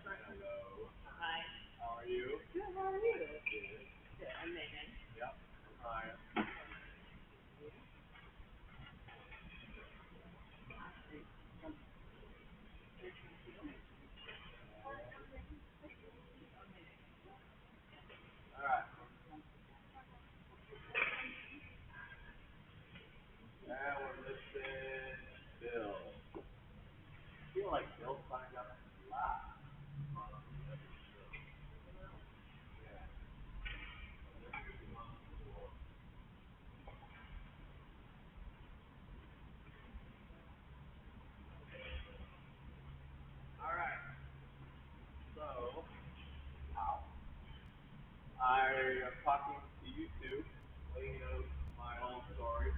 Hello. Hi. How are you? Good, how are you? Good, amazing. Yep. Hi. All right. Now we're missing Bill. I feel like Bill signed up last month. All right. So, wow. I am talking to you two, letting you know my whole story.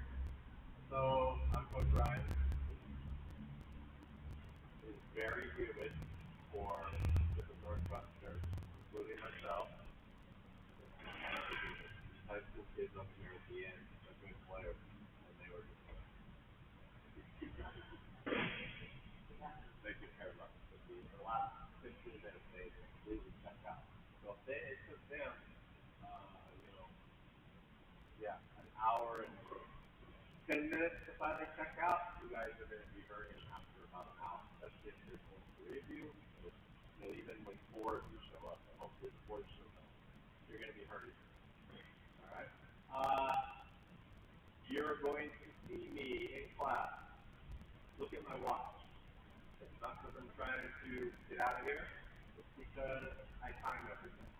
So, I'm Coach Ryan. It's very humid for the Northwestern, including myself. High school kids up here at the end, are good players, and they were just like, they could care less. But the last 15 minutes, they completely checked out. So if it took them, yeah, an hour and 10 minutes to finally check out, you guys are going to be hurting after about an hour. Especially if there's only three of you, even when four of you show up, and hopefully the fourth shows up, you're going to be hurting. All right? You're going to see me in class. Look at my watch. It's not because I'm trying to get out of here. It's because I time everything.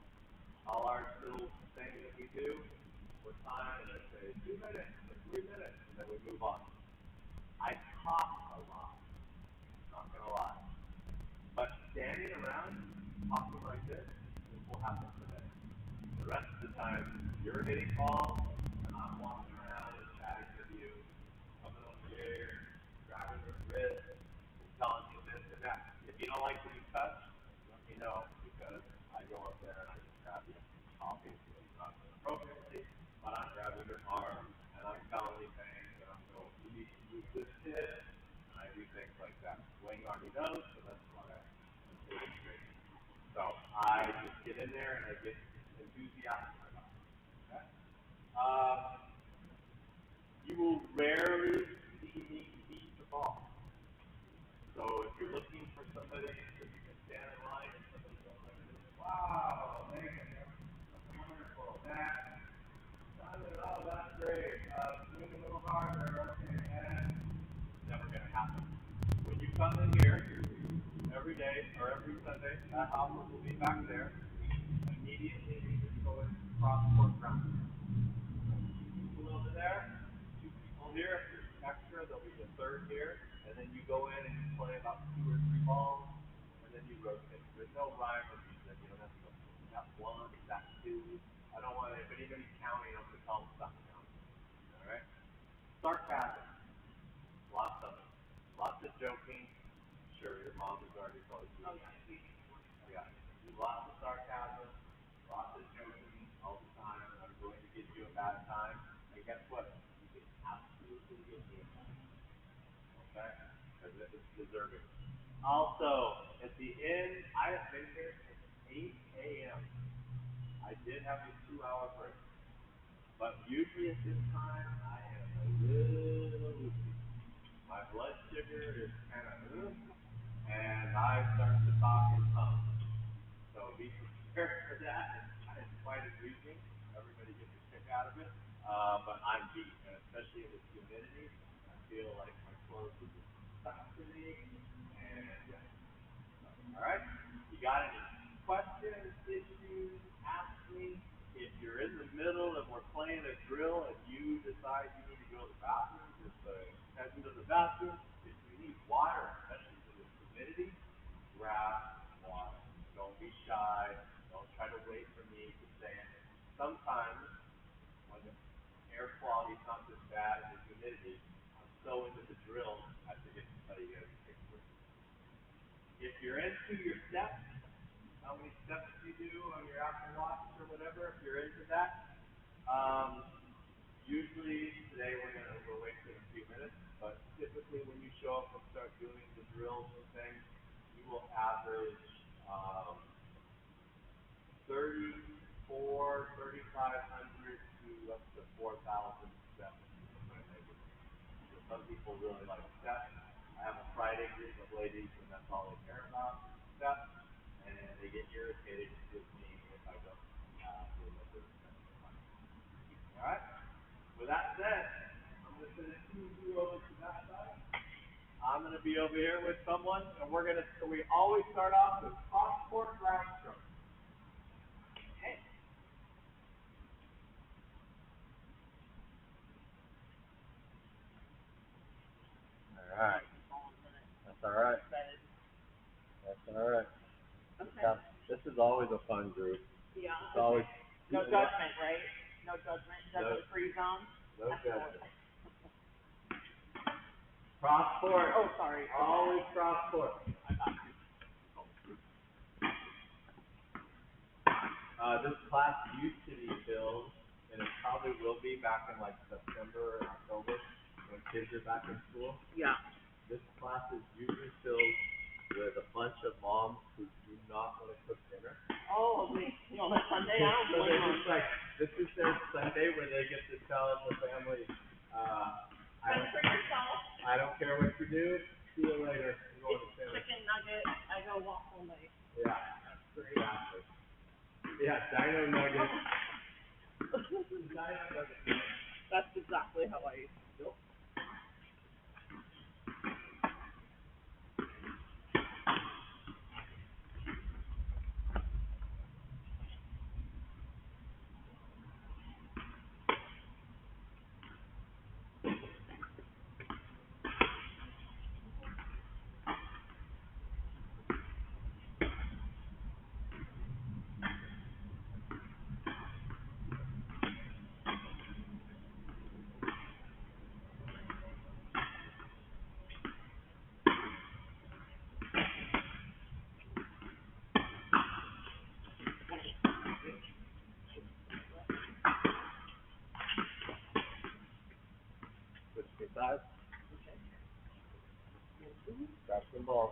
All our little things that we do, we're timed, and I say 2 minutes or 3 minutes, and then we move on. I talk a lot, not gonna lie. But standing around, talking like this will happen today. The rest of the time, you're hitting balls, and I'm walking around and chatting with you, coming over here, grabbing your wrist, and telling you this and that. If you don't like to be touched, let me know, because I go up there and I just grab you. Obviously, not appropriately, but I'm grabbing your arm, and I'm telling you things, and I'm going, you need to move this hip, and I do things like that. Wayne already knows, so that's why I'm illustrating. So I just get in there and I get enthusiastic about it. Okay? You will rarely see me beat the ball. So if you're looking for somebody that you can stand in line and somebody goes like this, wow, Megan, that's wonderful. Oh, that's great. Swing a little harder, okay, and it's never going to happen. When you come in here every day or every Sunday, that office will be back there. Immediately, you just go in cross court ground. People over there, 2 people here. If there's extra, there'll be a third here, and then you go in and you play about 2 or 3 balls, and then you rotate. There's no rhyme or reason. You don't have to go. That 1, that 2. I don't want if anybody's counting, I'm going to tell them stop counting. All right? Sarcasm. Lots of it. Lots of joking. Sure, your mom has already told you. Oh, yeah. Lots of sarcasm. Lots of joking all the time. I'm going to give you a bad time. And guess what? You can absolutely give me a bad time. Okay? Because it's deserving. Also, at the end, I have been here since 8 a.m. I did have a 2-hour break. But usually at this time, I am a little loopy. My blood sugar is kind of loose, and I start to talk in tongues. So be prepared for that. It's quite amusing. Everybody gets a kick out of it. But I'm beat, and especially in this humidity, I feel like my clothes are just stuck to me. And yeah. All right? You got any questions, issues, ask me. If you're in the middle and we're playing a drill and you decide you need to go to the bathroom, just head into the bathroom. If you need water, especially for this humidity, grab water. Don't be shy. Don't try to wait for me to say it. Sometimes, when the air quality is not this bad and the humidity, I'm so into the drill, I forget to tell you guys quickly. If you're into your steps, how many steps you do on your Apple Watch or whatever, if you're into that, usually today we're wasting a few minutes, but typically when you show up and start doing the drills and things, you will average 3,500 to up to 4,000 steps. So some people really like steps. I have a Friday group of ladies, and that's all they care about, steps, and they get irritated with me if I don't do a little bit of steps. All right. With that said, I'm going to send it you over to that side. I'm going to be over here with someone, and we always start off with cross-court ground stroke. Okay. All right. That's all right. That's all right. Okay. Now, this is always a fun group. Yeah. It's always no judgment, right? No judgment. Judgment-free zone. No judgment. Cross court. Oh, sorry. Always cross court. I got you. This class used to be filled, and it probably will be back in like September or October when kids are back in school. Yeah. This class is usually filled with a bunch of moms who do not want to cook dinner. Oh, that Sunday, I don't blame them. Like, this is their Sunday where they get to tell the family, I don't care what you do, see you later. I'm going to dinner. Chicken nugget, I go waffle night. Yeah, exactly. Yeah, dino nuggets. Dino nuggets. That's exactly how I eat. Nope. Switch to sides. Okay. Grab some balls.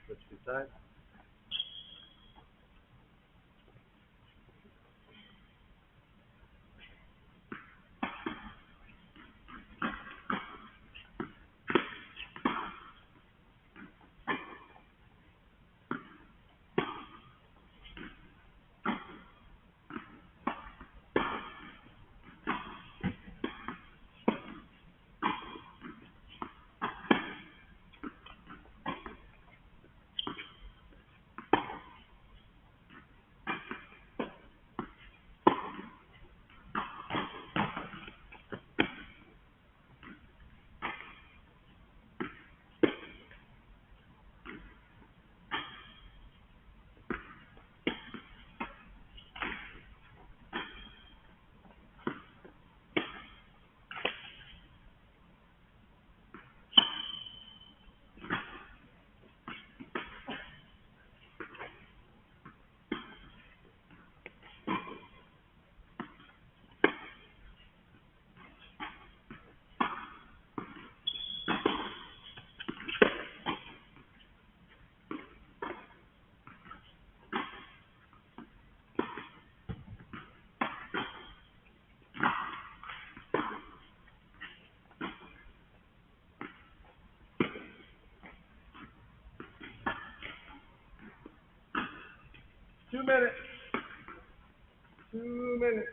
Switch to sides. minutes. 2 minutes.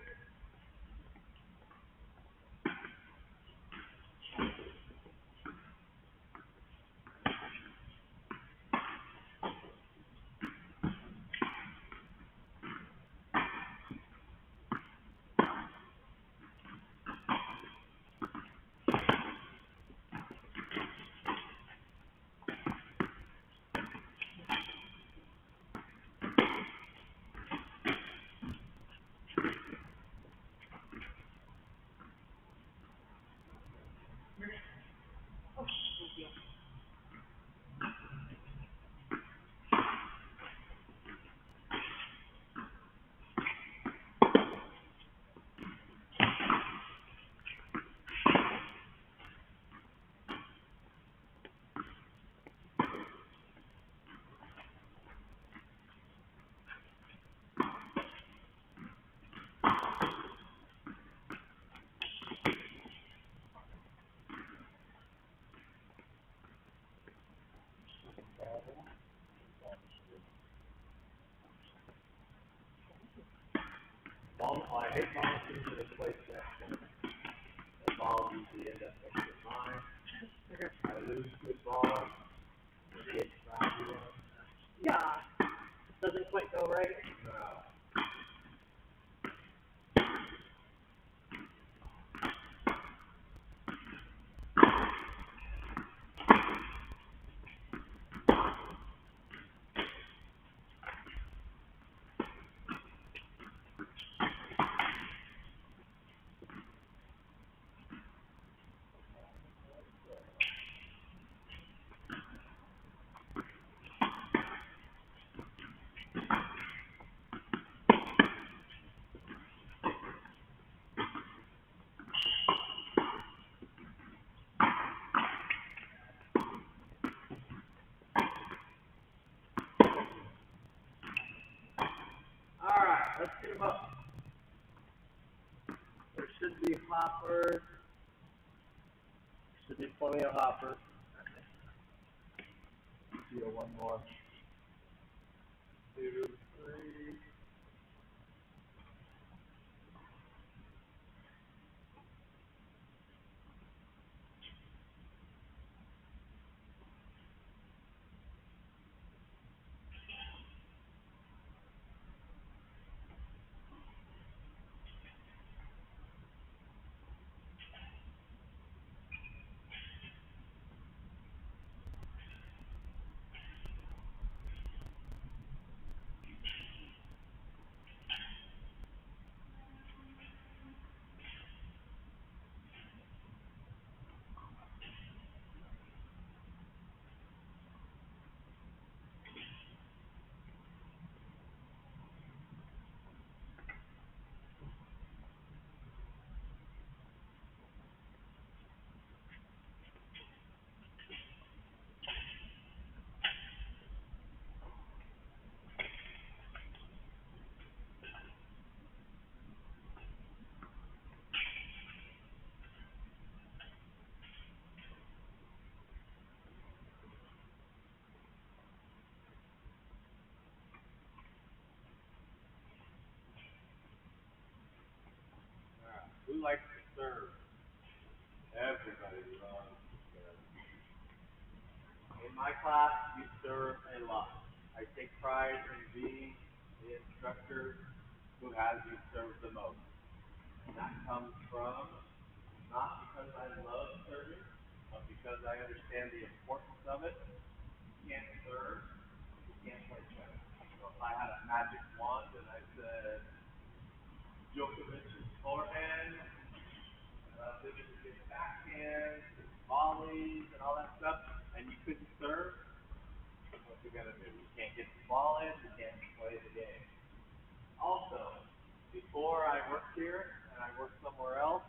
I hate volunteers in a place that the ball usually ends up extra mine. I lose good ball. Yeah. Doesn't quite go right. No. Alright, let's get them up. There should be hoppers. Should be plenty of hoppers. See one more. 2, 3. Who likes to serve? Everybody loves to serve. In my class, you serve a lot. I take pride in being the instructor who has you serve the most. And that comes from not because I love serving, but because I understand the importance of it. You can't serve, you can't play chess. So if I had a magic wand and I said, Djokovic's forehand, this is his backhand, his volleys, and all that stuff, and you couldn't serve, what you gonna do? You can't get the ball in, you can't play the game. Also, before I worked here and I worked somewhere else,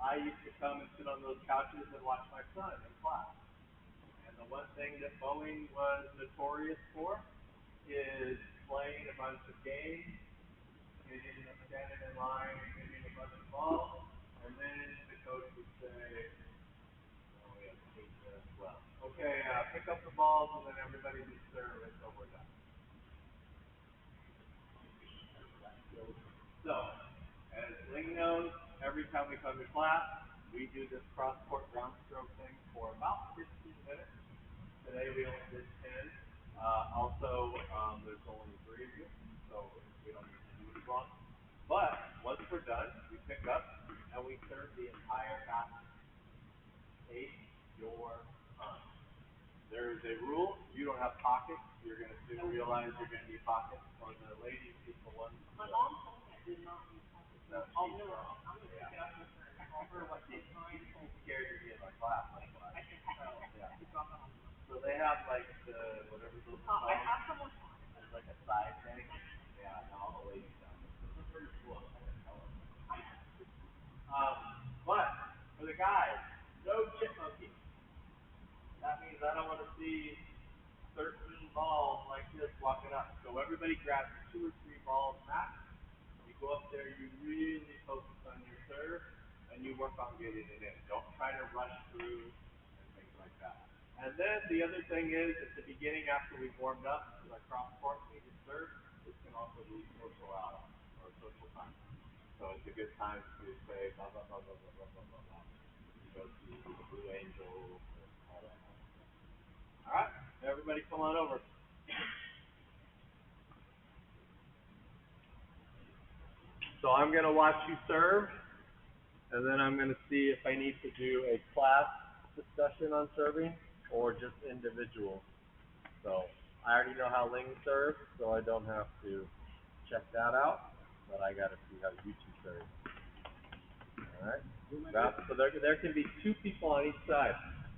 I used to come and sit on those couches and watch my son in class. And the one thing that Boeing was notorious for is playing a bunch of games, standing in line, getting a bunch of balls, and then the coach would say, oh, we have 8 minutes left. Okay, pick up the balls and then everybody just serve until we're done. So, as Ling knows, every time we come to class, we do this cross-court ground stroke thing for about 15 minutes. Today we only did 10. There's only 3 of you, so we don't need to do it as long. But once we're done, we pick up and we serve the entire basket. Take your time. There is a rule. You don't have pockets. You're going to soon realize you're going to need pockets. Or the ladies need the ones. My mom told me I did not need pockets. I'm going to pick it up with her and call her what she's trying to scared you're getting my class. I can tell. Yeah. So they have like the whatever those are called. I have someone. There's like a side thing. Yeah, and all the ladies have it. This is pretty cool. But for the guys, no chipmunking. That means I don't want to see 13 balls like this walking up. So everybody grabs 2 or 3 balls max. You go up there, you really focus on your serve, and you work on getting it in. Don't try to rush through and things like that. And then the other thing is, at the beginning after we've warmed up, with our cross court and you serve, this can also be social hour or social time. So it's a good time to say blah blah blah blah blah blah blah blah blah. You go to the Blue Angel and all that. All right, everybody, come on over. So I'm gonna watch you serve, and then I'm gonna see if I need to do a class discussion on serving or just individual. So I already know how Ling serves, so I don't have to check that out. But I gotta see how you two serve. All right. So there can be 2 people on each side.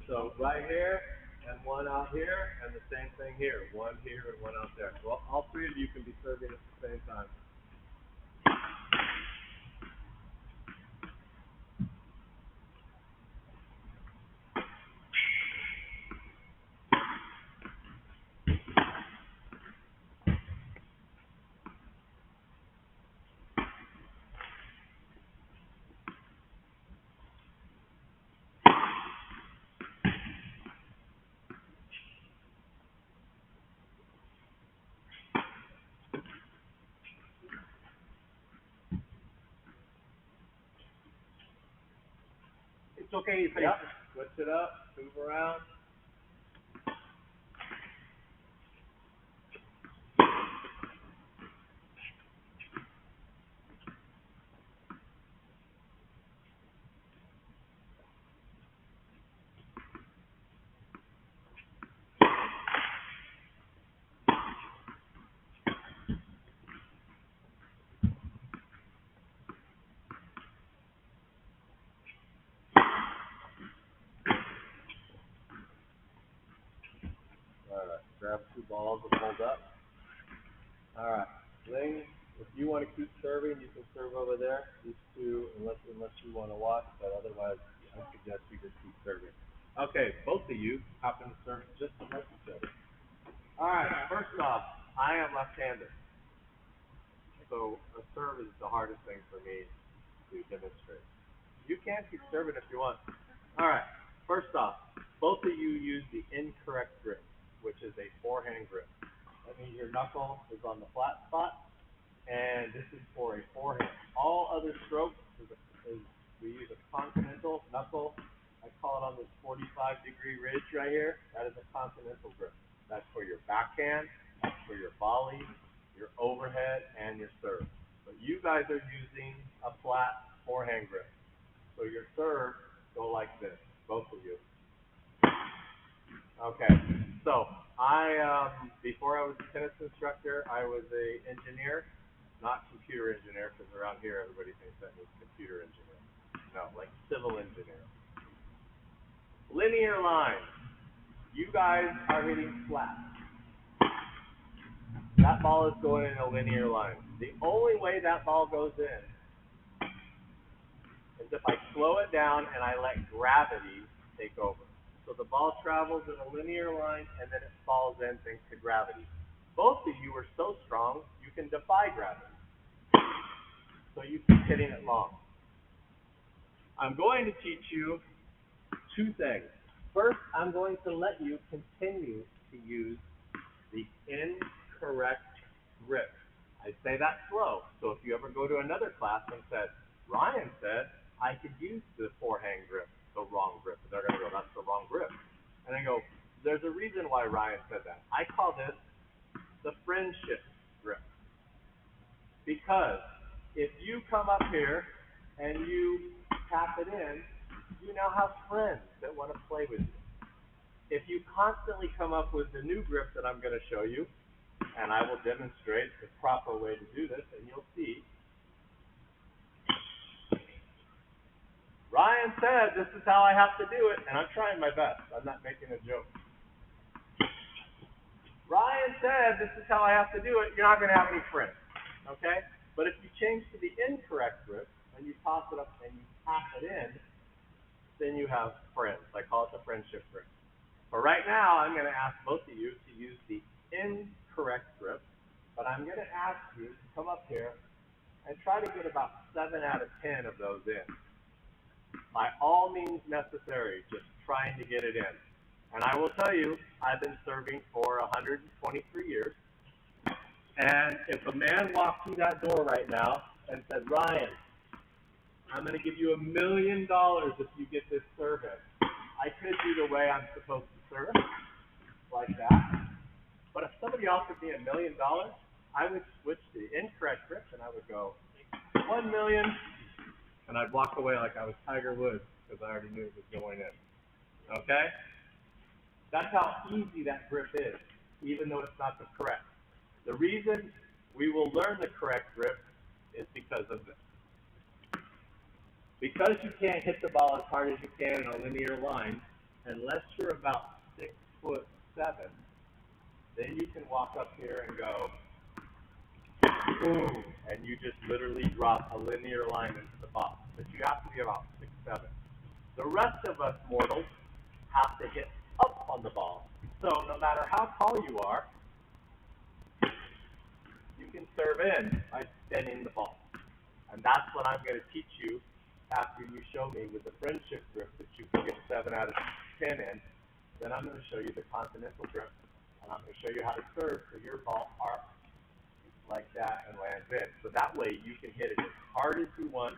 So right here and 1 out here, and the same thing here. 1 here and 1 out there. Well, all 3 of you can be serving at the same time. It's okay. Yep. Switch it up. Move around. All right. Grab 2 balls and hold up. All right. Ling, if you want to keep serving, you can serve over there. These 2, unless you want to watch, but otherwise, I suggest you just keep serving. Okay, both of you happen to serve just like each other. All right. First off, I am left-handed, so a serve is the hardest thing for me to demonstrate. You can keep serving if you want. All right. First off, both of you use the incorrect grip, which is a forehand grip. That means your knuckle is on the flat spot, and this is for a forehand. All other strokes we use a continental knuckle. I call it on this 45-degree ridge right here. That is a continental grip. That's for your backhand, that's for your volley, your overhead, and your serve. But you guys are using a flat forehand grip. So your serve go like this, both of you. Okay, so before I was a tennis instructor, I was a engineer, not computer engineer, because around here everybody thinks that means computer engineer. No, like civil engineer. Linear lines. You guys are hitting flat. That ball is going in a linear line. The only way that ball goes in is if I slow it down and I let gravity take over. So the ball travels in a linear line and then it falls in thanks to gravity. Both of you are so strong, you can defy gravity. So you keep hitting it long. I'm going to teach you 2 things. First, I'm going to let you continue to use the incorrect grip. I I say that slow. So if you ever go to another class and said, Ryan said I could use the forehand grip, the wrong grip. They're going to go, that's the wrong grip. And I go, there's a reason why Ryan said that. I call this the friendship grip. Because if you come up here and you tap it in, you now have friends that want to play with you. If you constantly come up with the new grip that I'm going to show you, and I will demonstrate the proper way to do this, and you'll see. Ryan said this is how I have to do it, and I'm trying my best. I'm not making a joke. Ryan said this is how I have to do it. You're not going to have any friends, okay? But if you change to the incorrect grip, and you toss it up and you tap it in, then you have friends. I call it the friendship grip. But right now, I'm going to ask both of you to use the incorrect grip, but I'm going to ask you to come up here and try to get about 7 out of 10 of those in. By all means necessary, just trying to get it in. And I will tell you, I've been serving for 123 years, and if a man walked through that door right now and said, Ryan, I'm going to give you $1 million if you get this serve in, I could do the way I'm supposed to serve, like that. But if somebody offered me $1 million, I would switch to the incorrect grip and I would go, 1 million, and I'd walk away like I was Tiger Woods because I already knew it was going in. Okay? That's how easy that grip is, even though it's not the correct. The reason we will learn the correct grip is because of this. Because you can't hit the ball as hard as you can in a linear line, unless you're about 6'7", then you can walk up here and go, boom, and you just literally drop a linear line into the ball. But you have to be about 6'7". The rest of us mortals have to hit up on the ball. So no matter how tall you are, you can serve in by spinning the ball. And that's what I'm going to teach you after you show me with the friendship grip that you can get 7 out of 10 in. Then I'm going to show you the continental grip. And I'm going to show you how to serve so your ball arcs like that and lands in. So that way you can hit it as hard as you want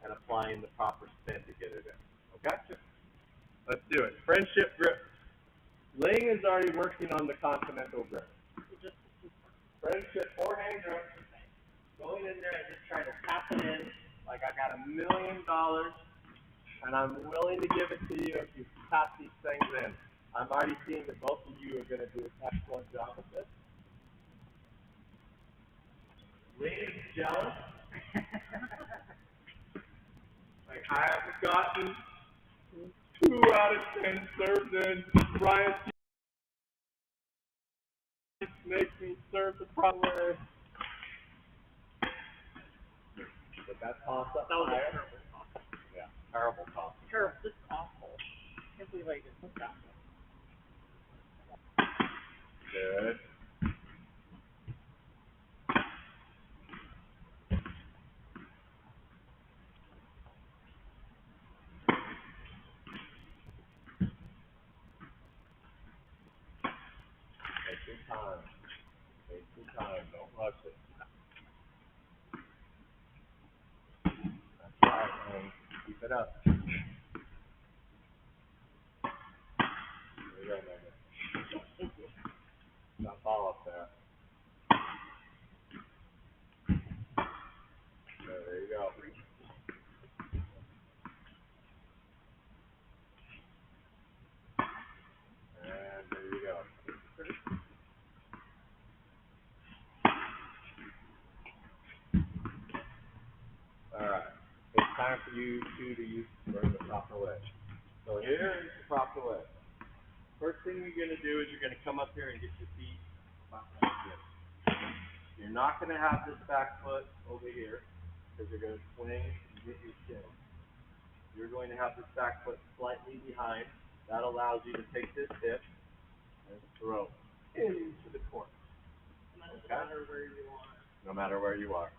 and applying the proper spin to get it in. Okay? Let's do it. Friendship grip. Ling is already working on the continental grip. Friendship forehand grip. Going in there and just trying to tap it in like I got $1 million, and I'm willing to give it to you if you tap these things in. I'm already seeing that both of you are going to do an excellent job of this. Lee is jealous. Like I haven't gotten 2 out of 10 serves in. Ryan makes me serve the proper way. But that toss up That was higher. a terrible toss. Yeah, terrible toss. Terrible, just awful. I can't believe I didn't put that one. Good. Take your time. Take your time. Don't rush it. That's right, man. Keep it up. There you go, Megan. Not ball up there. There you go. And there you go. Alright. It's time for you two to use the proper way. So here is the proper way. First thing you're going to do is you're going to come up here and get your feet about like this. You're not going to have this back foot over here because you're going to swing and get your chin. You're going to have this back foot slightly behind. That allows you to take this hip and throw into the court. No matter where you are. No matter where you are.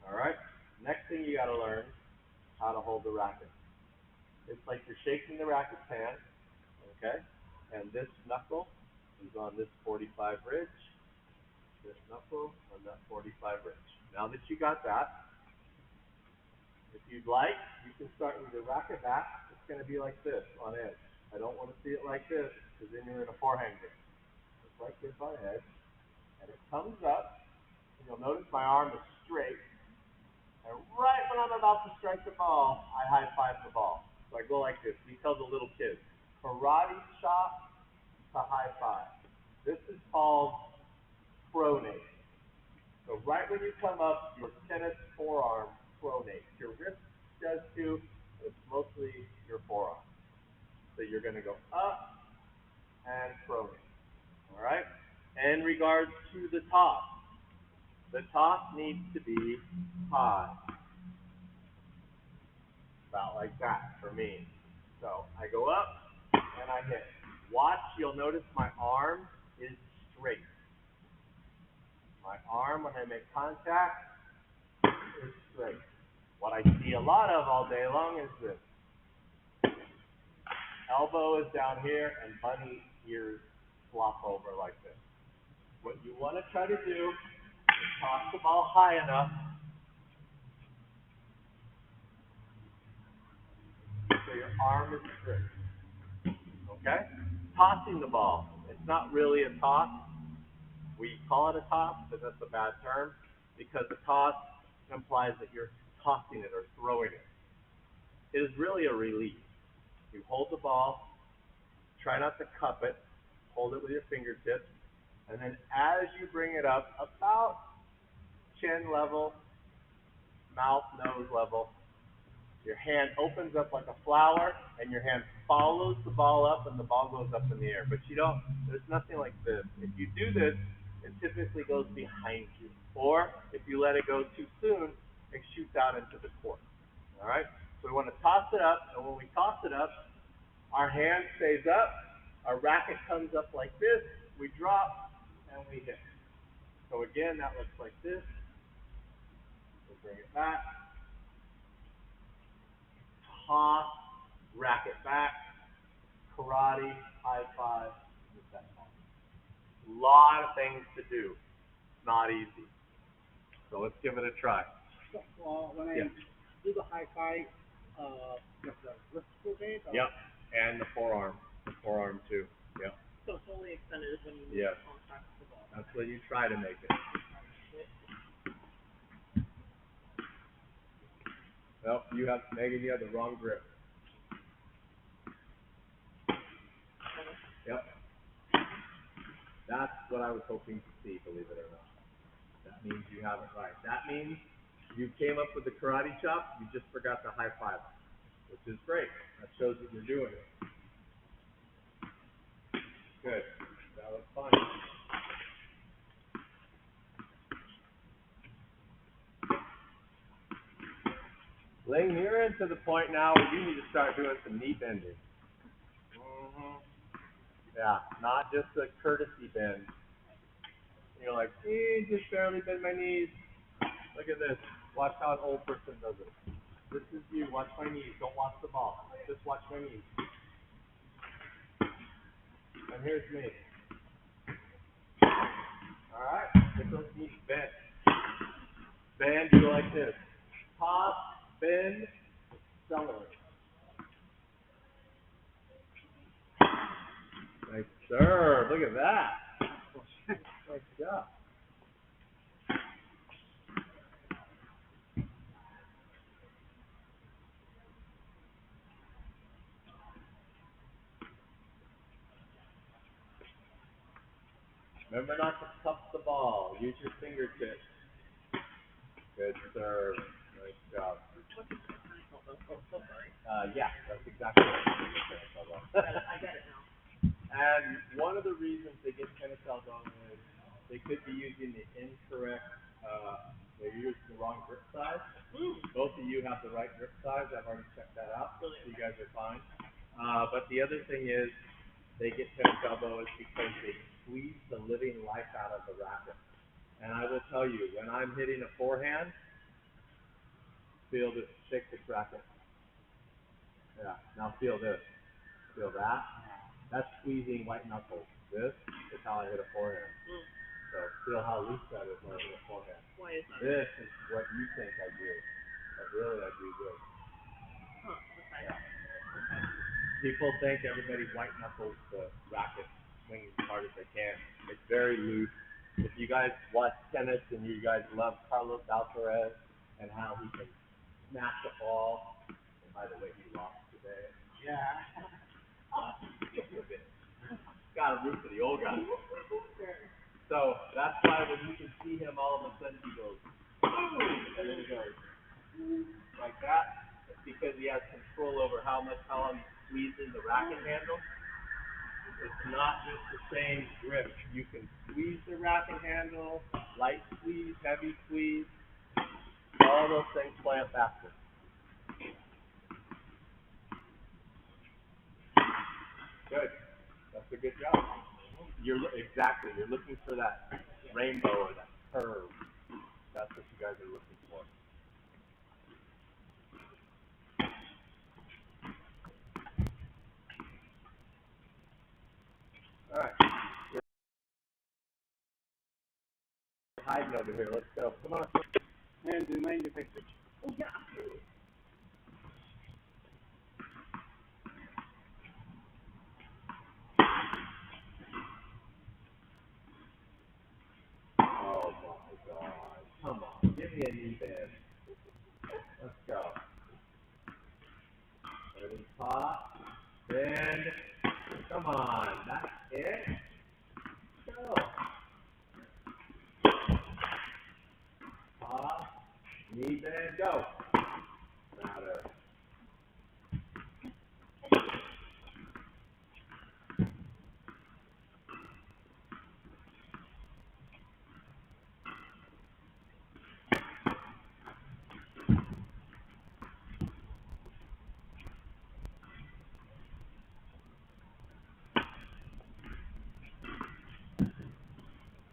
Alright? Next thing you got to learn how to hold the racket. It's like you're shaking the racket's hand, okay? And this knuckle is on this 45 ridge. this knuckle on that 45 wrist. Now that you got that, if you'd like, you can start with the racket back. It's going to be like this on edge. I don't want to see it like this because then you're in a forehand game. It's like this on edge. And it comes up. And you'll notice my arm is straight. And right when I'm about to strike the ball, I high five the ball. So I go like this. He tells the little kids, karate chop to high five. This is called pronate. So right when you come up, your tennis forearm pronates. Your wrist does too, but it's mostly your forearm. So you're going to go up and pronate. All right? In regards to the toss needs to be high. About like that for me. So I go up and I hit. Watch, you'll notice my arm is straight. My arm, when I make contact, is straight. What I see a lot of all day long is this. Elbow is down here and bunny ears flop over like this. What you want to try to do is toss the ball high enough so your arm is straight. Okay? Tossing the ball. It's not really a toss. We call it a toss, but that's a bad term because a toss implies that you're tossing it or throwing it. It is really a release. You hold the ball, try not to cup it, hold it with your fingertips, and then as you bring it up about chin level, mouth, nose level, your hand opens up like a flower, and your hand follows the ball up, and the ball goes up in the air. But there's nothing like this. If you do this, it typically goes behind you. Or if you let it go too soon, it shoots out into the court. All right? So we want to toss it up, and when we toss it up, our hand stays up, our racket comes up like this, we drop, and we hit. So again, that looks like this. We'll bring it back. Toss, racket back, karate, high five, with that ball. A lot of things to do. It's not easy. So let's give it a try. So, when I do the high five, the wrist rotate? Yep, and the forearm too. Yep. So it's only extended when you Yes. contact the ball. That's what you try to make it. Nope, Megan, you have the wrong grip. Yep. That's what I was hoping to see, believe it or not. That means you have it right. That means you came up with the karate chop, you just forgot the high five, which is great. That shows that you're doing it. Good. That was fun. Ling, you're into the point now where you need to start doing some knee bending. Mm-hmm. Yeah, not just a courtesy bend. You're like, just barely bend my knees. Look at this. Watch how an old person does it. This is you. Watch my knees. Don't watch the ball. Just watch my knees. And here's me. All right. Get those knees bent. Bend, you go like this. Toss, bend, accelerate. Nice serve. Look at that. Nice job. Remember not to cup the ball. Use your fingertips. Good serve. Nice job. Yeah, that's exactly what I got it now. And one of the reasons they get tennis elbow is they could be using the incorrect, they're using the wrong grip size. Both of you have the right grip size. I've already checked that out. So you guys are fine. But the other thing is they get tennis elbow is because they squeeze the living life out of the racket. And I will tell you, when I'm hitting a forehand, feel this, shake this racket. Yeah, now feel this. Feel that? That's squeezing white knuckles. This is how I hit a forehand. So feel how loose that is over the forehead. Why is that? This is what you think I do. But really I do this. Huh, okay. Yeah. People think everybody white knuckles the racket, swinging as hard as they can. It's very loose. If you guys watch tennis and you guys love Carlos Alcaraz and how he can smash the ball, and by the way, he lost today. Yeah. Got to root for the old guy. So that's why when you can see him, all of a sudden he goes, boom, and then he goes like that. It's because he has control over how long he squeezes the racket handle. It's not just the same grip. You can squeeze the racket handle, light squeeze, heavy squeeze. All those things play a factor. Good. That's a good job. You're looking for that rainbow or that curve. That's what you guys are looking for. All right. We're hiding over here. Let's go. Come on. And do you mind if I switch? Oh, yeah, absolutely. Oh my God. Come on. Give me a knee bend. Let's go. Ready, pop. Bend. Come on. That's it. Go. Pop. Knee bend. Go. Matter.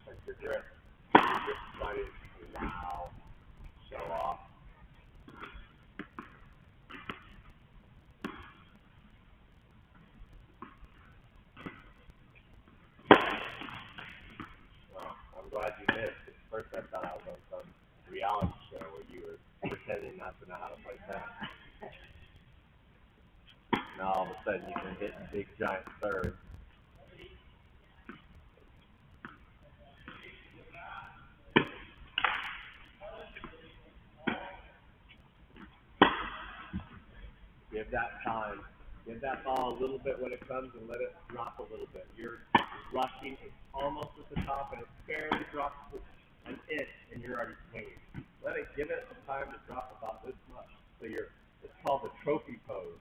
Check your grip. Grip buddy. Wow. Show off. Well, I'm glad you missed. At first I thought I was on some reality show where you were pretending not to know how to play tennis. Now all of a sudden you can hit big giant thirds. Give that time. Give that ball a little bit when it comes and let it drop a little bit. You're rushing, it's almost at the top and it barely drops an inch and you're already swinging. Give it some time to drop about this much. So it's called the trophy pose.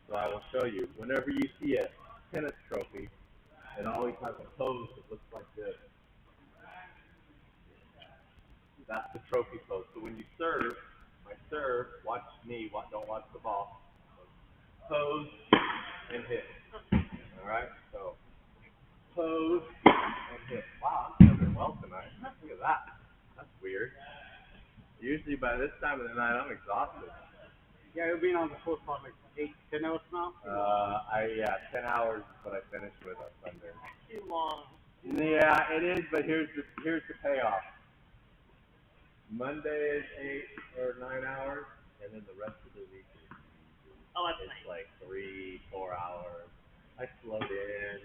So I will show you. Whenever you see a tennis trophy, it always has a pose that looks like this. That's the trophy pose. So when you serve, watch me, don't watch the ball. Pose and hit. Alright, so pose and hit. Wow, I'm doing well tonight. Look at that. That's weird. Usually by this time of the night I'm exhausted. Yeah, you've been on the floor for like 8-10 hours now? 10 hours is what I finished with on Sunday. Too long. Yeah, it is, but here's the payoff. Monday is 8 or 9 hours, and then the rest of the week is Nice. like 3-4 hours. I slowed in,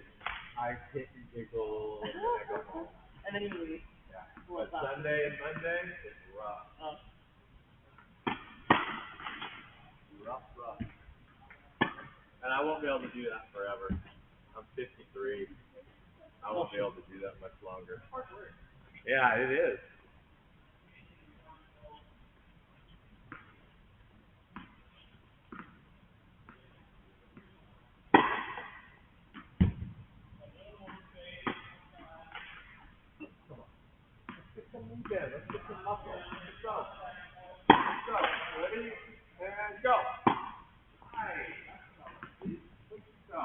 I hit and giggle, and then I go home. And then you leave. Yeah. But Sunday and Monday, it's rough. Oh. Rough. And I won't be able to do that forever. I'm 53. I won't be able to do that much longer. Yeah, it is. Let's get some muscle. Let's go. Ready? And go. Nice. Let's go.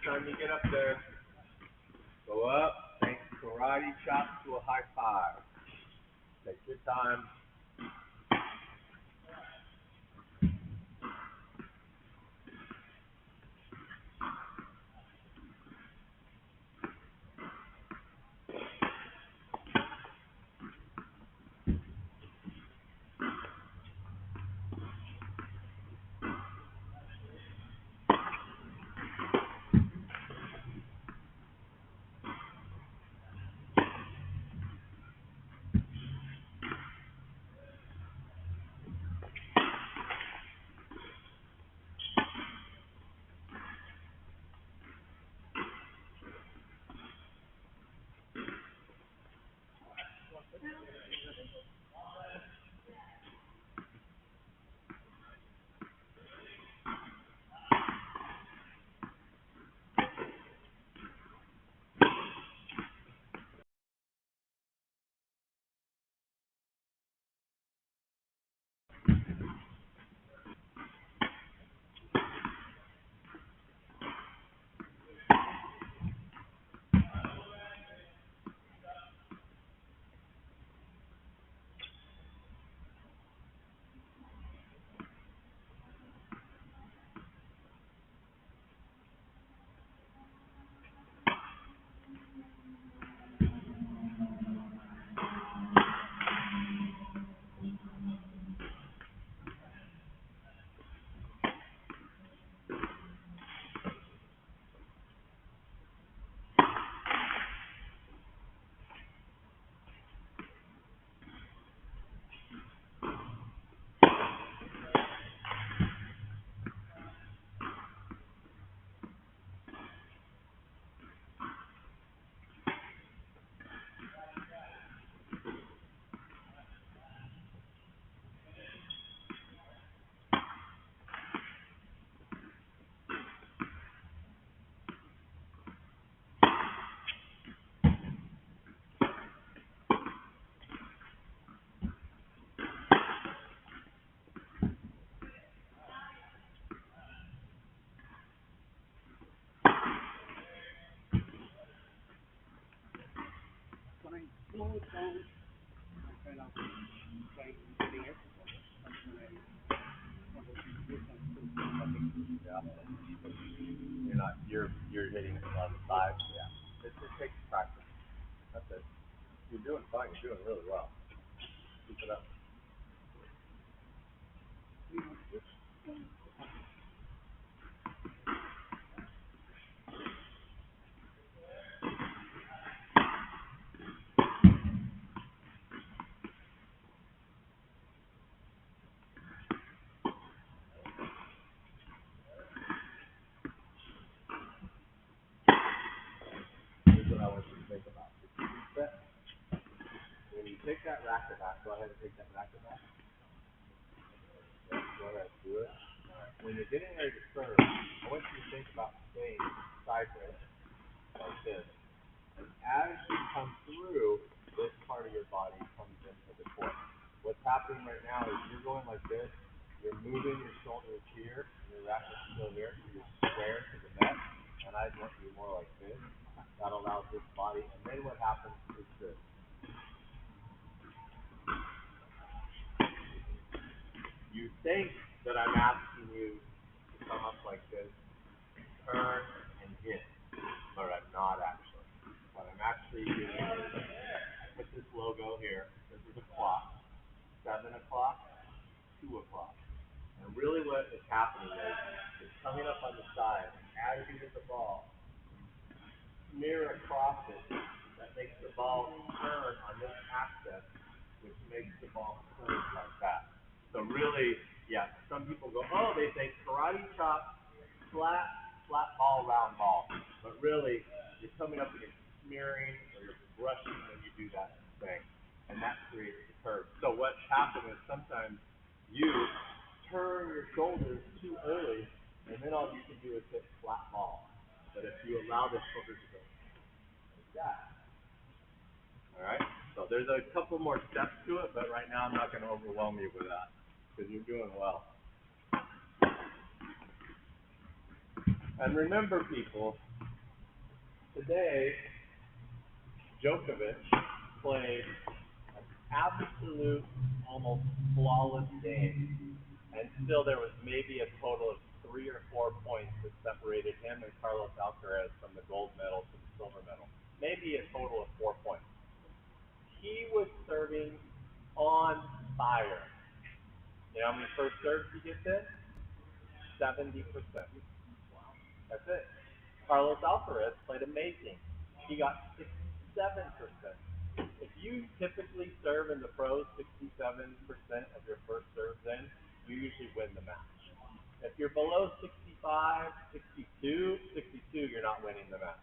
time you get up there, go up, take karate chop to a high five. Take your time. When I slow it down, I kind of try getting it. But when I want to do something, Yeah. You're hitting it on the side. Yeah. It takes practice. That's it. You're doing fine. You're doing really well. Keep it up. Here's what I want you to think about. When you take that racket back, go ahead and take that racket back. Yeah, go ahead, do it. When you're getting ready to serve, I want you to think about staying sideways like this. And as you come through, this part of your body comes into the court. What's happening right now is you're going like this, you're moving your shoulders here, and your racket's still here, so you're square to the net, and I want you more like this. That allows this body, and then what happens is this. You think that I'm asking you to come up like this, turn and hit, but I'm not actually. What I'm actually doing is I put this logo here. This is a clock. 7 o'clock, 2 o'clock. And really what is happening is it's coming up on the side. As you hit the ball, smear across it. That makes the ball turn on this axis, which makes the ball curve like that. So really, yeah, some people go, oh, they think karate chop, flat ball, round ball. But really, you're coming up against smearing or you're brushing when you do that thing. And that creates the curve. So what's happened is sometimes you turn your shoulders too early, and then all you can do is hit flat ball. But if you allow the shoulders to go like that, all right? So there's a couple more steps to it, but right now I'm not going to overwhelm you with that because you're doing well. And remember, people, today, Djokovic played an absolute, almost flawless game, and still there was maybe a total of 3 or 4 points that separated him and Carlos Alcaraz from the gold medal to the silver medal. Maybe a total of 4 points. He was serving on fire. You know how many first serves he gets in? 70%. That's it. Carlos Alcaraz played amazing. He got 67%. If you typically serve in the pros 67% of your first serves in, you usually win the match. If you're below 65, 62, you're not winning the match.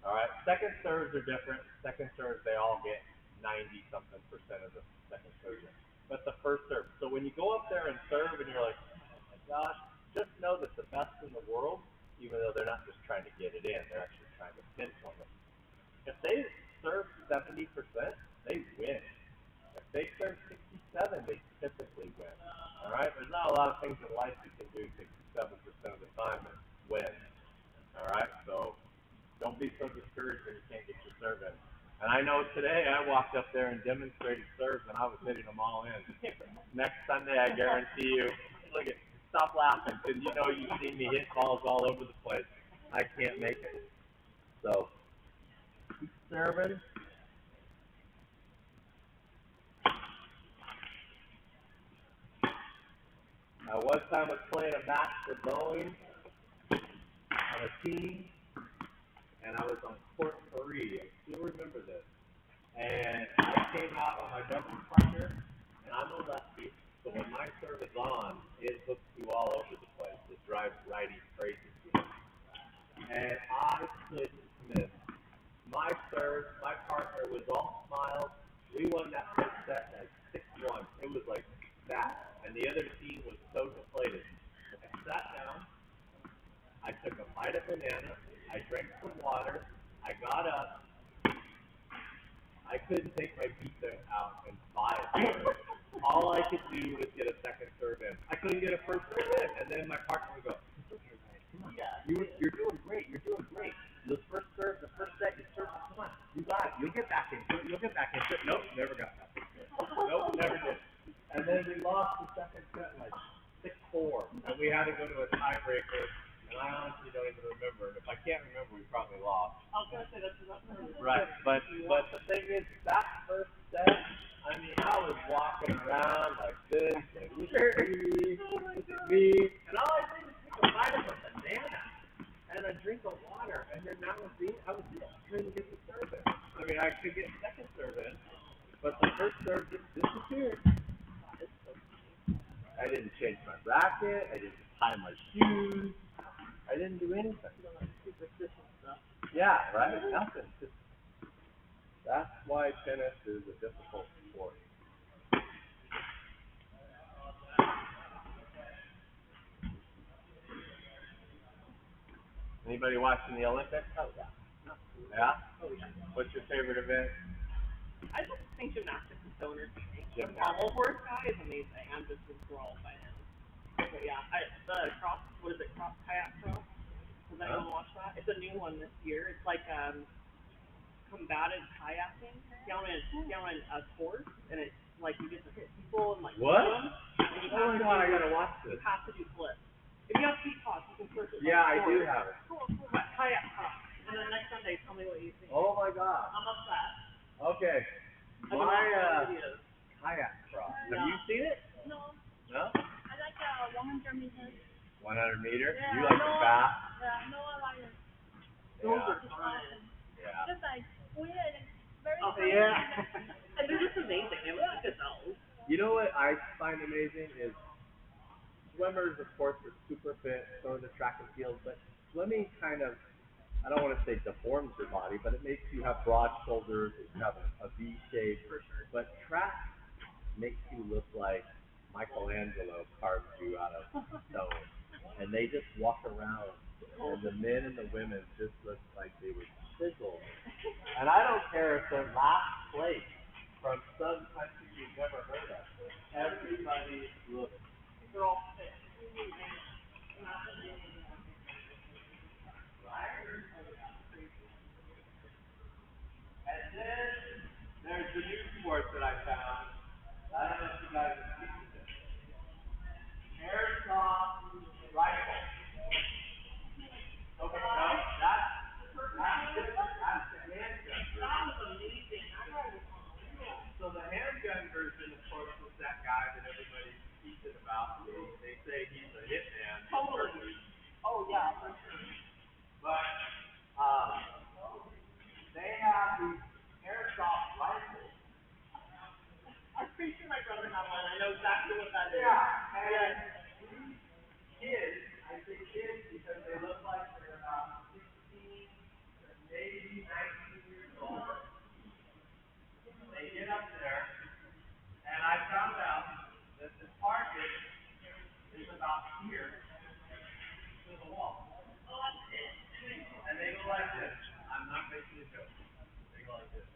All right. Second serves are different. Second serves, they all get 90-something% of the second serve. But the first serve. So when you go up there and serve and you're like, oh my gosh, just know that the best in the world, even though they're not just trying to get it in, they're actually trying to pinpoint it. If they serve 70%, they win. If they serve 67, they typically win. All right? There's not a lot of things in life you can do 67% of the time and win. All right? So don't be so discouraged when you can't get your serve in. And I know today I walked up there and demonstrated serves, and I was hitting them all in. Next Sunday, I guarantee you, look at, stop laughing, because you know you've seen me hit balls all over the place. I can't make it. So, keep serving. One time I was playing a match for Boeing on a team, and I was on court 3. I still remember this. And I came out on my double partner, and I'm a lefty, so when my serve is on, it hooks you all over the place. It drives righties crazy. And I couldn't miss. My serve, my partner was all smiles. We won that first set at 6-1. It was like that. And the other team was so deflated. I sat down. I took a bite of banana. I drank some water. I got up. I couldn't take my pizza out and buy it. All I could do was get a second serve in. I couldn't get a first serve in. And then my partner would go, come on, you're doing great. You're doing great. The first serve, the first set, you serve, come on. You got it. You'll get back into it. You'll get back into it. Nope, never got that. Nope, never did. And then we lost the second set like 6-4. And we had to go to a tiebreaker. And I honestly don't even remember. And if I can't remember, we probably lost. I was going to say that's not right. But the thing is, that first set, I mean, I was walking around like this, like, look at me. And all I did was take a bite of a banana and a drink of water. And then that was it. I couldn't get the serve in. I mean, I could get second serve in, but the first serve just disappeared. I didn't change my racket. I didn't tie my shoes. I didn't do anything. superstitious stuff. Yeah, right? Nothing. That's why tennis is a difficult sport. Anybody watching the Olympics? Oh, yeah. Yeah? Oh, yeah. What's your favorite event? I just think gymnastics is so entertaining. The Gymnastics. pommel horse guy is amazing. I'm just enthralled by him. But yeah, cross kayak cross? Does anyone watch that? It's a new one this year. It's like combative kayaking. Get on a horse, and it's like you get to hit people and like What? them, and you Oh my god, I gotta watch this. You have to do flips. If you have Peacock, you can search it. Yeah, I do have it. Cool. Kayak cross. And then next Sunday, tell me what you think. Oh my god. I'm obsessed. Okay. I've been My watching videos. kayak cross. Have you seen it? No, No? I like 100 meters. 100 meter? Yeah, You like no, the fast? Yeah, no, I like it. Those Yeah. are fun. Yeah. Just like weird and very Oh, funny. yeah. And they're just amazing. They look like themselves. You know what I find amazing is swimmers, of course, are super fit, so are the track and field, but swimming kind of, I don't want to say deforms your body, but it makes you have broad shoulders, you have a V shape. For sure. But track makes you look like Michelangelo carved you out of stone. And they just walk around, and the men and the women just look like they were chiseled. And I don't care if they're last place from some country you've never heard of. Everybody looks. They're all fit. everybody teaching about. They say he's a hitman. Totally. Oh yeah, for sure. But they have these airsoft rifles. I'm pretty sure my brother had one. I know exactly what that is. Yeah, and these kids, I say kids because they look like they're about 16 to maybe 19 years old. They get up there, and I found out that the target is about here to the wall. And they go like this. I'm not making a joke. They go like this.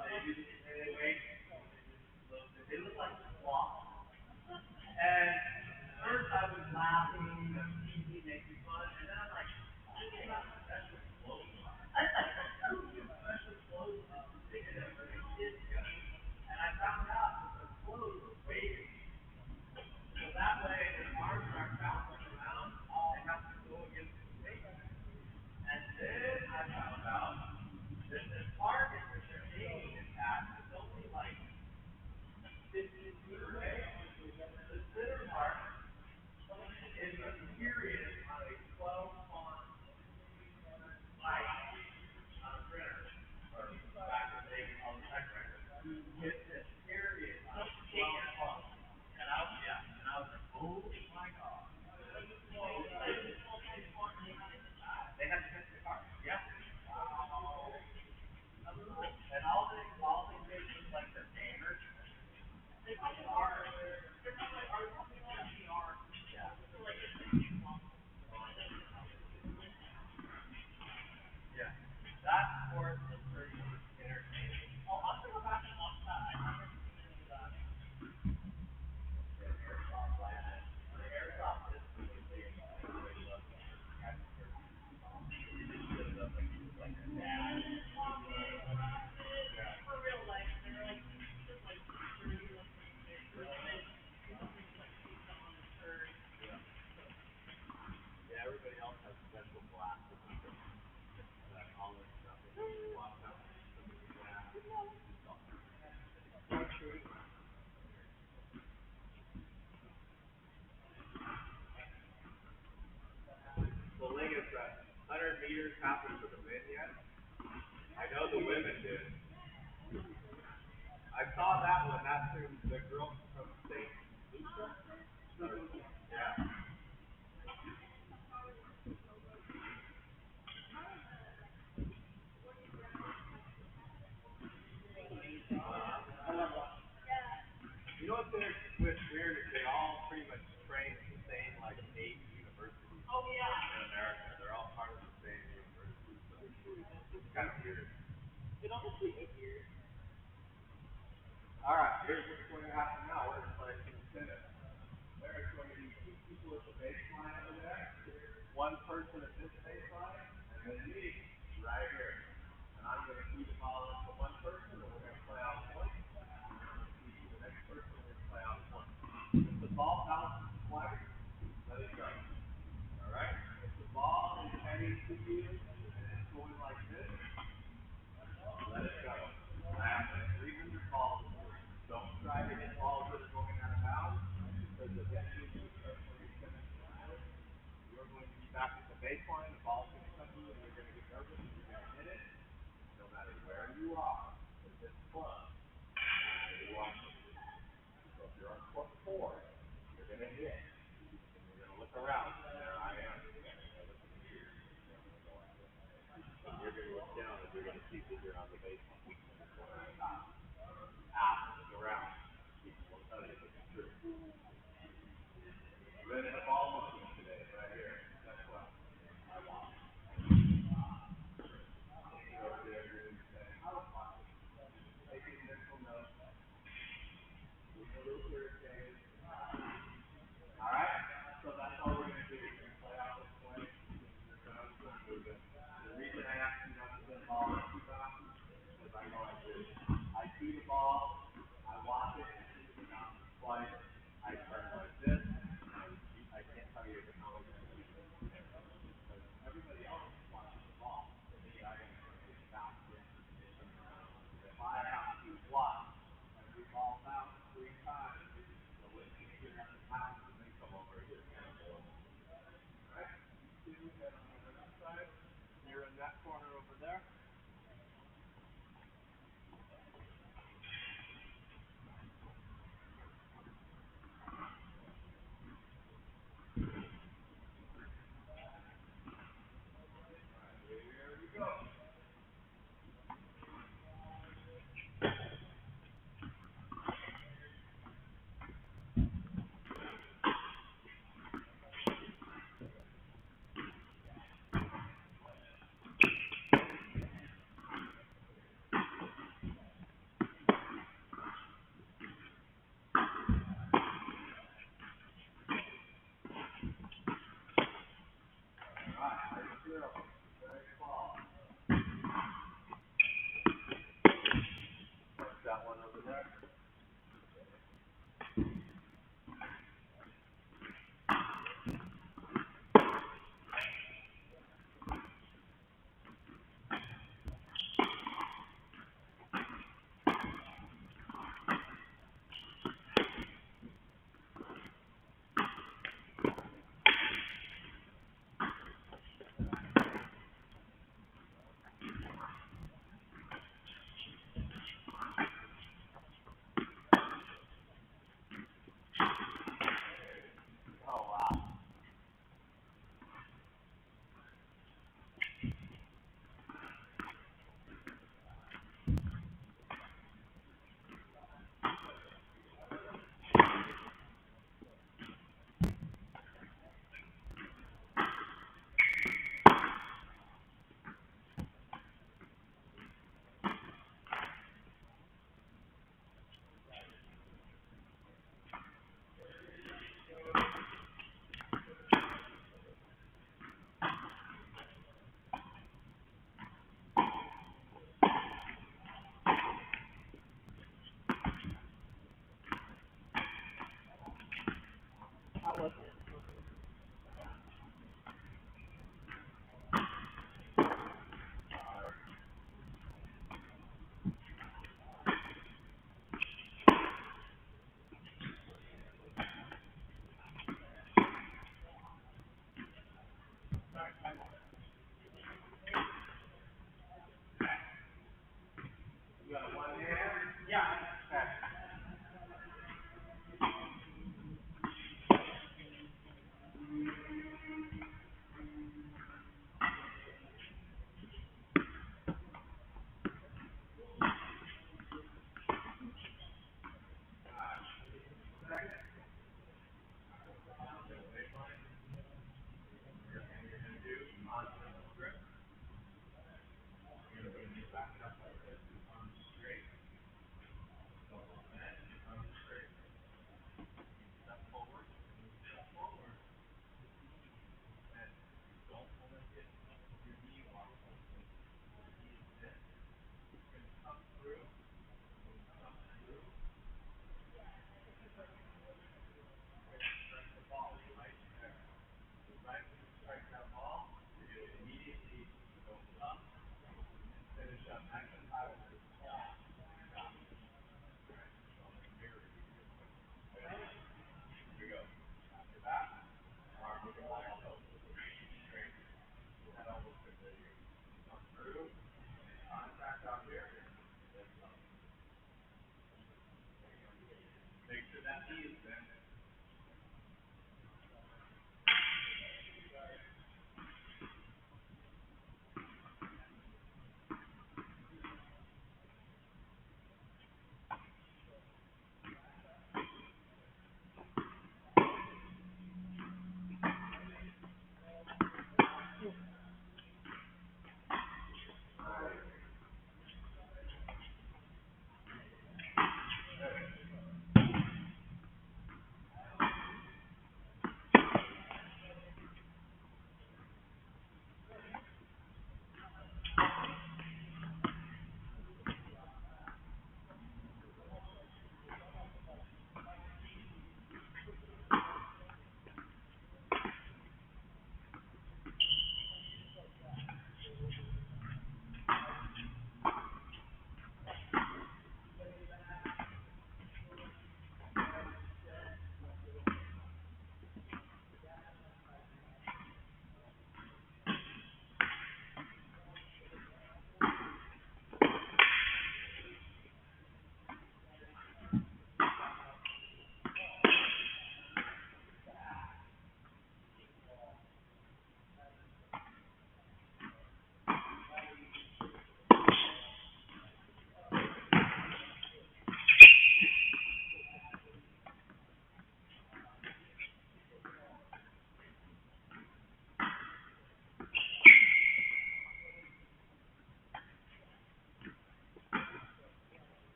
They wait. They look like squawks. And first I was laughing, making fun, and then I'm like, I'm not special clothes. I special clothes bigger than what it is. And I found out that the clothes were weighted. So that way their arms aren't bouncing around, they have to go against the weight. And then I found out that the target that they're aiming at is only like 15 feet away. The center part is a period on a 12-font light on a printer, or back in the day we called it typewriter. It's a period on a 12-font. And I was like, oh my god. They had to fix the car. Yeah. And all they did was like the neighbors. They probably are. They're probably are. They are. Yeah. Yeah. That sport was pretty entertaining. Oh, I'll have to go back and watch that. I haven't seen any of that. The airsoft is really big. Everybody loves it. Like a dad. For real life, they're like just like dirty looking. People just like paint them on the shirt. Yeah, everybody else has special glasses that all this stuff. Watch out. So Lingus, 100 meters happened for the men yet? I know the women did. I saw that one. That's the girl from St. Lucia. Yeah. You know what's weird is they all pretty much train at the same like 8 universities Oh yeah. in America. They're all part of the same university. So it's kind of weird. It honestly is weird. All right, here's what's going to happen now. We're going to play some tennis. There's going to be 2 people at the baseline over there, 1 person at this baseline, and then me right here. And I'm going to feed the ball up to 1 person, and we're going to play out point. The next person we're going to play out point. If the ball bounces twice, let it go. All right? If the ball is heading to you and it's going like this, let it go. I have 300 balls. Don't try to hit balls that are going out of bounds, because eventually you're going to be back at the baseline, the ball's going to come to you, and you're going to get nervous, and you're going to hit it, no matter where you are. With this club, you want to. So if you're on court 4, you're going to hit, and you're going to look around, and there I am. You're going to look down, and you're going to see that you're on the baseline. Ask around. People will tell you that it's true. Red and ball motion today, right here. That's what I want. Over there, you're going to say, taking mental notes. Being a little irritated. Alright? So that's all we're going to do. We're going to play out this way. The reason I asked you not to send the ball too fast is because I go like this. I see the ball, I watch it, I see the bounce twice, I turn like this, and I can't tell you how many times. you're in that corner over there. That one over there. How was it? You got one hand? Yeah. Okay. Make sure that knee is bent.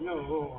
No.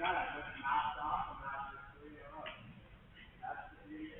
got it just knocked off and that's just 3 in a row. That's the beauty.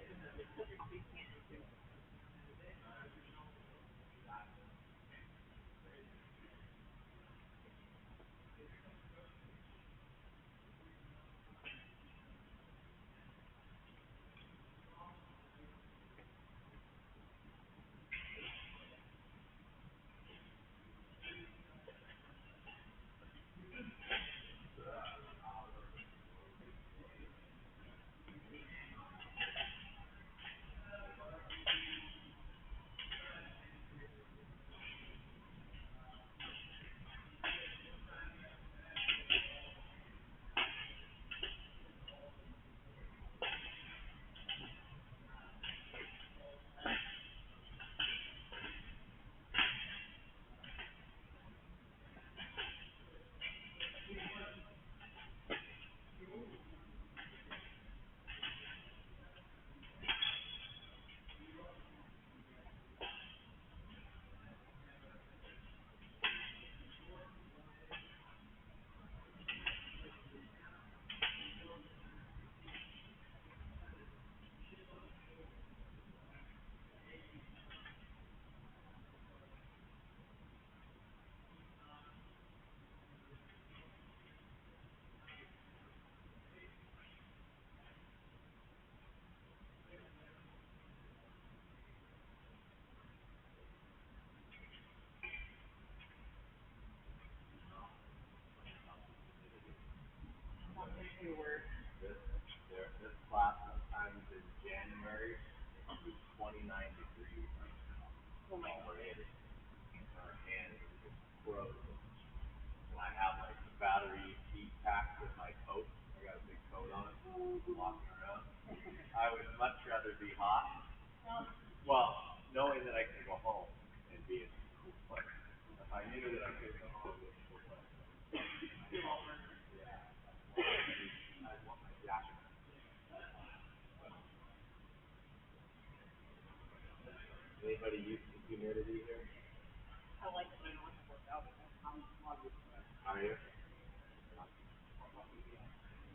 This class sometimes in January is 29 degrees. Oh my God. And it's frozen. And I have like the battery heat pack with my coat. I got a big coat on it. Walking around. I would much rather be hot. Well, knowing that I can go home and be in a cool place. If I knew that I couldn't go home, it would be a cool place. Yeah. I want my jacket. Anybody use the humidity here? I like it when I don't have to work out. Are you?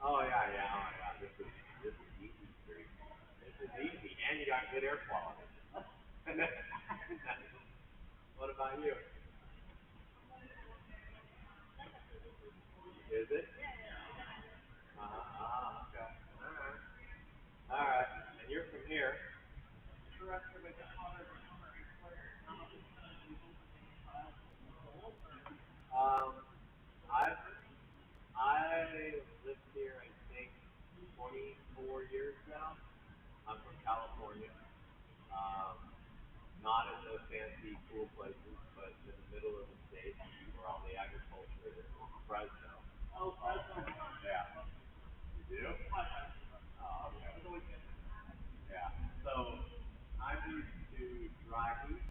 Oh yeah. Oh my God, this is easy street. This is easy, and you got good air quality. What about you? Is it? Okay. All right. And you're from here. Um, I've lived here I think 24 years now. I'm from California. Um, not in those fancy cool places, but in the middle of the state where all the agriculture is. Fresno. Oh, Fresno. Yeah. You do? Oh, okay. Yeah. So I'm used to dry heat,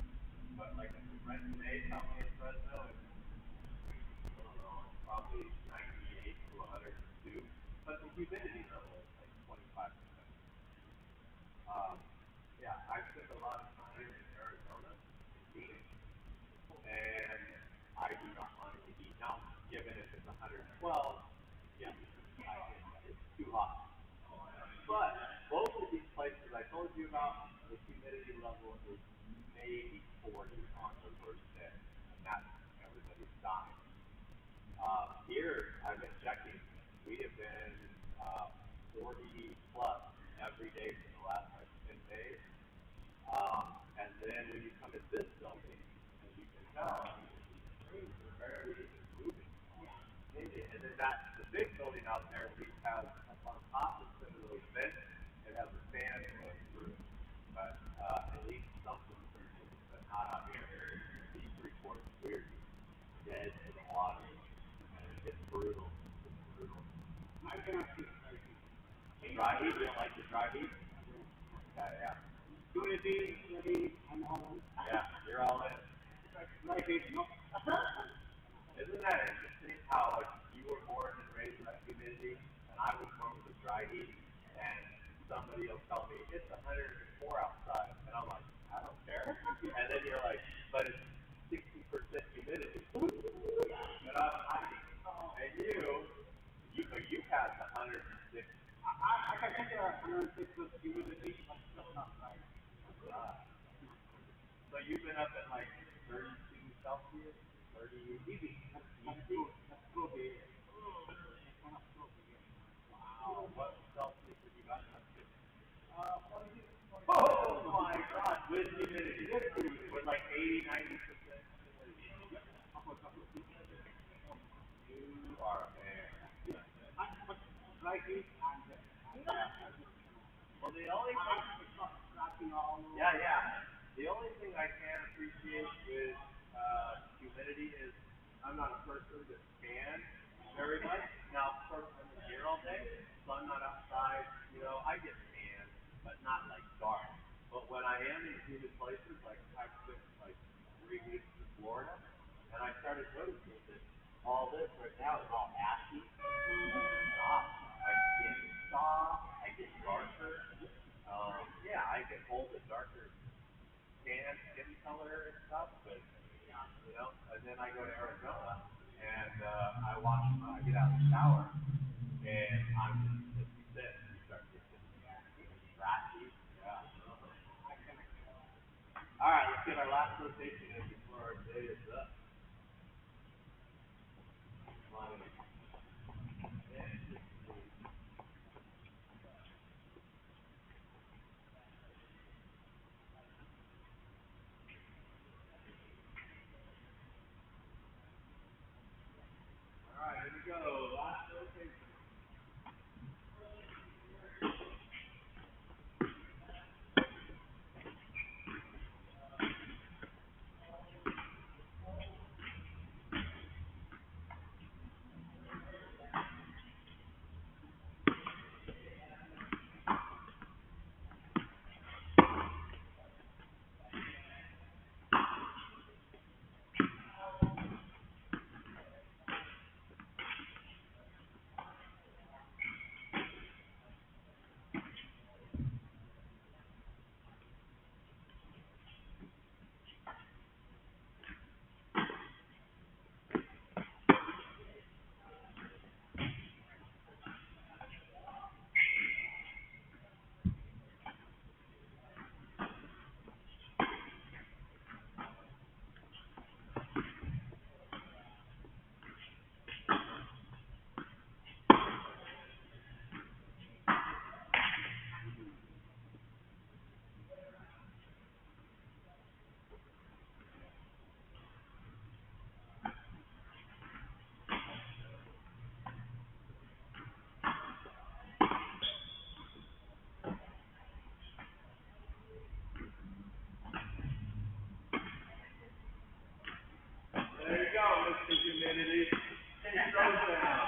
but like right today, tell me in Fresno, it's probably 98 to 102, but the humidity level is like 25%. Yeah, I spent a lot of time in Arizona, in Phoenix, and I do not want it to be now. Given if it's 112, yeah, it's too hot. But both of these places I told you about, the humidity level is maybe 40 on the worst day, and that's everybody's dying. Here, I've been checking. We have been 40 plus every day for the last like 10 days. And then when you come to this building, as you can tell, the trees are barely moving. And then the big building out there, we have up on top of similarly vent, it has a fan going through. But at least something turns, but not out here. These three-quarters weird, dead to the water. And it's brutal. It's brutal. I cannot see it. Dry heat? You don't like the dry heat? Yeah. Humidity, I'm all in. Yeah, you're all in. Like it, no. Isn't that interesting how like you were born and raised with humidity, and I was born with dry heat, and somebody will tell me it's 104 outside, and I'm like, I don't care. And then you're like, but it's 60% humidity. And I'm like, and you had 106 with humidity, but still not right. So you've been up at like 32 Celsius, 30 Easy. That's good. That's good beer. That's one of good beer. Wow, what Celsius have you gotten up to? 46. Oh my God, with humidity, with like 80, 90% humidity. You are a man. Right here and Well, the only thing, it's not scratching all over. yeah. The only thing I can appreciate with humidity is I'm not a person that can very much. Now, of course, I'm here all day, so I'm not outside. You know, I get tan, but not like dark. But when I am in humid places, like I spent like 3 weeks in Florida, and I started noticing that all this right now is all ashy. Soft. My skin is soft. I get darker. Yeah, I get a little bit darker tan skin color and stuff, but you know, and then I go to Arizona and I get out of the shower and I'm just sit and start getting scratchy. Yeah. All right, let's get our last rotation in before our day is up. All right, here we go. Last rotation. There you go, Mr. Humidity. Take those down.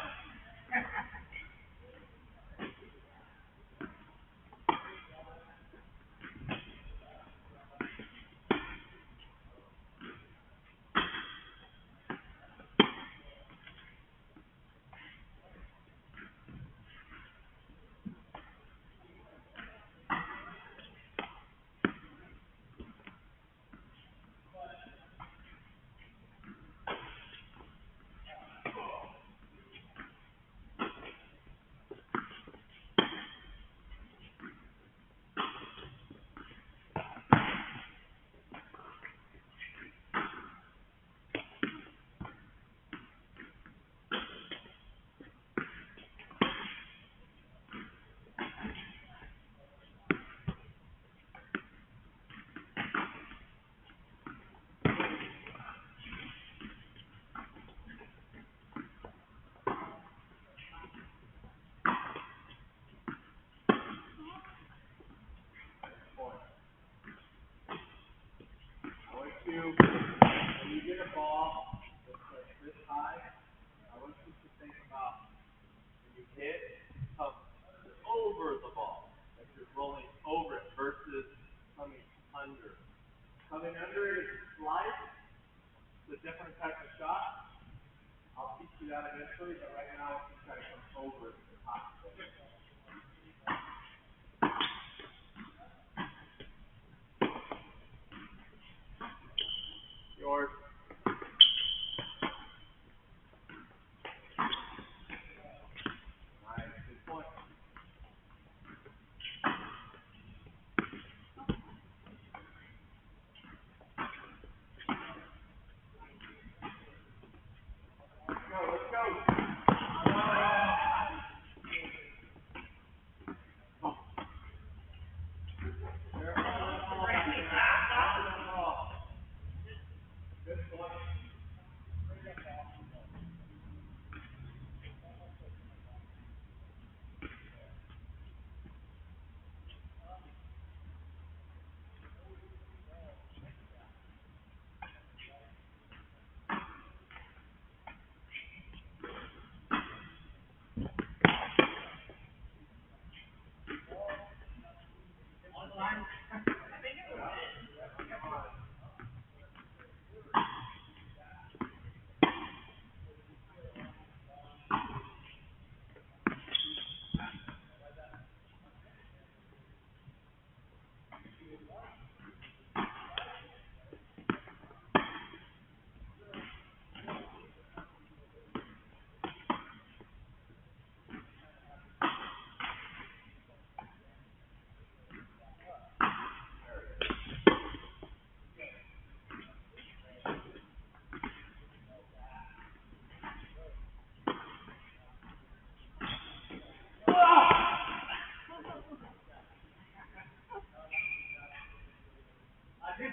When you get a ball that's like this high, I want you to think about when you hit, come over the ball, like you're rolling over it versus coming under. Coming under it is a slice. It's a different type of shot. I'll teach you that eventually, but right now I'm just trying to come over it to the top. Yours. Nice, good point.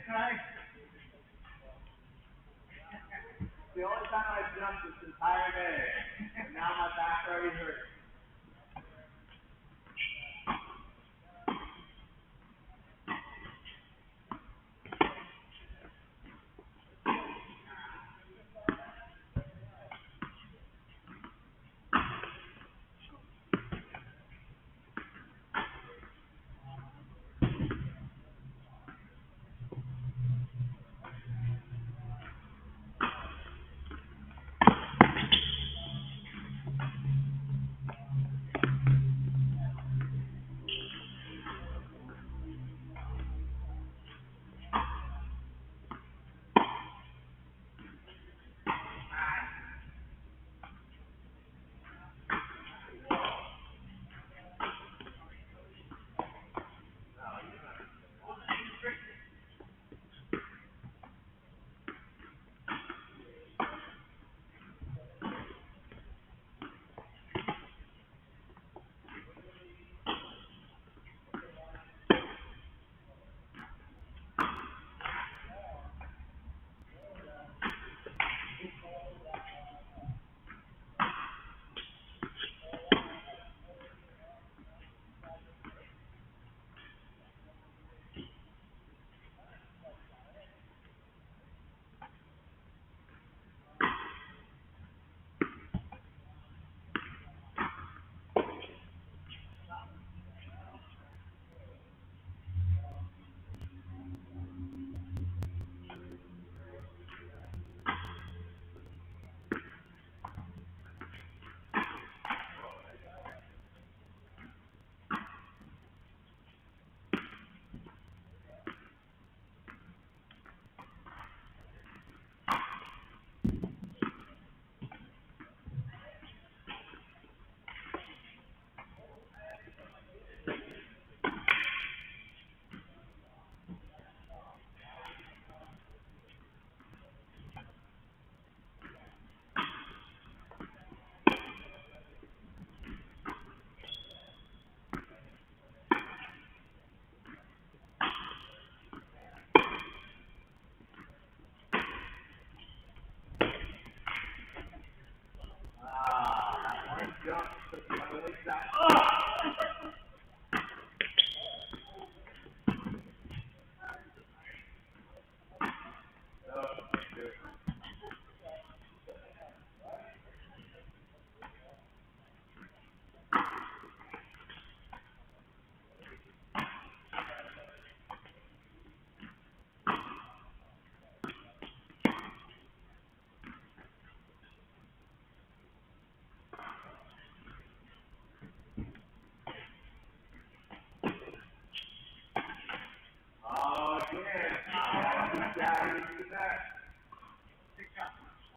tonight? The only time I jumped this entire day, and now my back already hurts.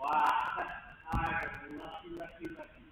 Wow. Lucky.